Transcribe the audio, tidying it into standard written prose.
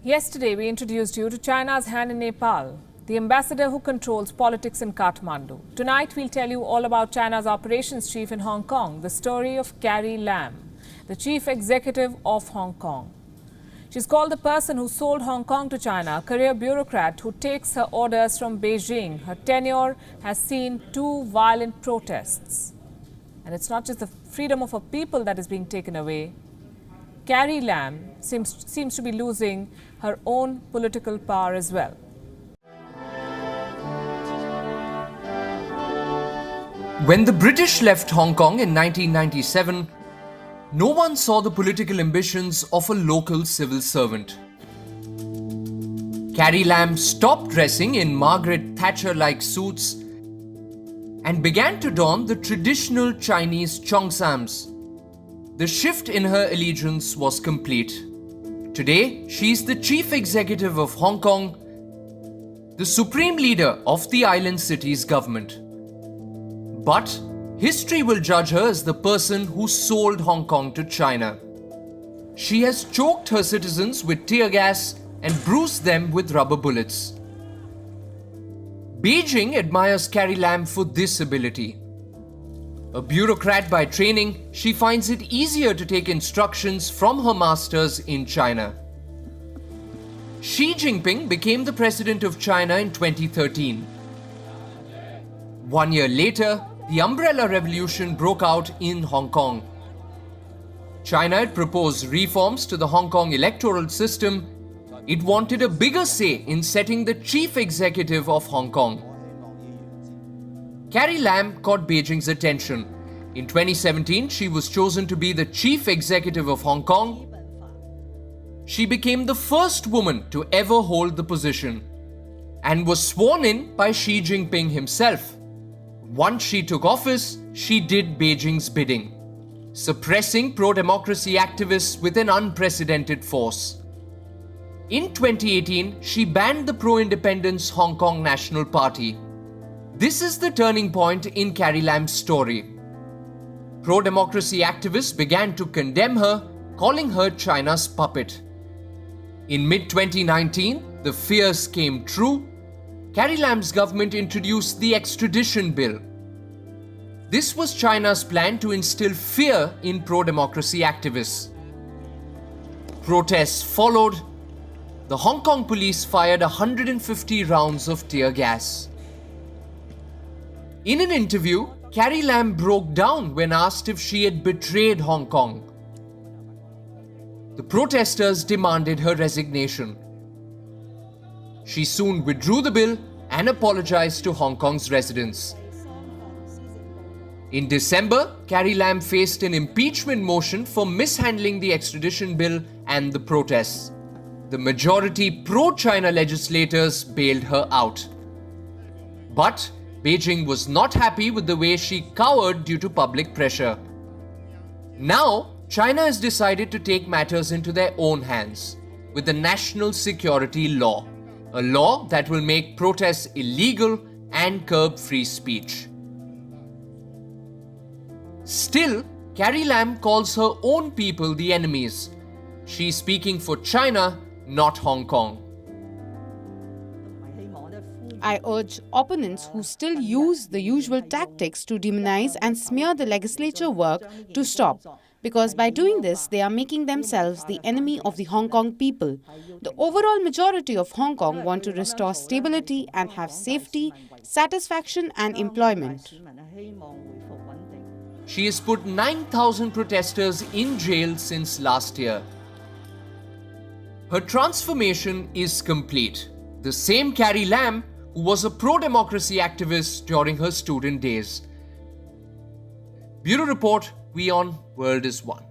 Yesterday, we introduced you to China's hand in Nepal, the ambassador who controls politics in Kathmandu. Tonight, we'll tell you all about China's operations chief in Hong Kong, the story of Carrie Lam, the chief executive of Hong Kong. She's called the person who sold Hong Kong to China, a career bureaucrat who takes her orders from Beijing. Her tenure has seen 2 violent protests. And it's not just the freedom of her people that is being taken away. Carrie Lam seems to be losing her own political power as well. When the British left Hong Kong in 1997, no one saw the political ambitions of a local civil servant. Carrie Lam stopped dressing in Margaret Thatcher-like suits and began to don the traditional Chinese cheongsams. The shift in her allegiance was complete. Today, she is the chief executive of Hong Kong, the supreme leader of the island city's government. But history will judge her as the person who sold Hong Kong to China. She has choked her citizens with tear gas and bruised them with rubber bullets. Beijing admires Carrie Lam for this ability. A bureaucrat by training, she finds it easier to take instructions from her masters in China. Xi Jinping became the president of China in 2013. 1 year later, the Umbrella Revolution broke out in Hong Kong. China had proposed reforms to the Hong Kong electoral system. It wanted a bigger say in setting the chief executive of Hong Kong. Carrie Lam caught Beijing's attention. In 2017, she was chosen to be the chief executive of Hong Kong. She became the first woman to ever hold the position and was sworn in by Xi Jinping himself. Once she took office, she did Beijing's bidding, suppressing pro-democracy activists with an unprecedented force. In 2018, she banned the pro-independence Hong Kong National Party. This is the turning point in Carrie Lam's story. Pro-democracy activists began to condemn her, calling her China's puppet. In mid-2019, the fears came true. Carrie Lam's government introduced the extradition bill. This was China's plan to instill fear in pro-democracy activists. Protests followed. The Hong Kong police fired 150 rounds of tear gas. In an interview, Carrie Lam broke down when asked if she had betrayed Hong Kong. The protesters demanded her resignation. She soon withdrew the bill and apologized to Hong Kong's residents. In December, Carrie Lam faced an impeachment motion for mishandling the extradition bill and the protests. The majority pro-China legislators bailed her out. But Beijing was not happy with the way she cowered due to public pressure. Now, China has decided to take matters into their own hands with the National Security Law, a law that will make protests illegal and curb free speech. Still, Carrie Lam calls her own people the enemies. She's speaking for China, not Hong Kong. I urge opponents who still use the usual tactics to demonize and smear the legislature work to stop, because by doing this, they are making themselves the enemy of the Hong Kong people. The overall majority of Hong Kong want to restore stability and have safety, satisfaction and employment. She has put 9,000 protesters in jail since last year. Her transformation is complete. The same Carrie Lam who was a pro-democracy activist during her student days. Bureau Report, WION, World is One.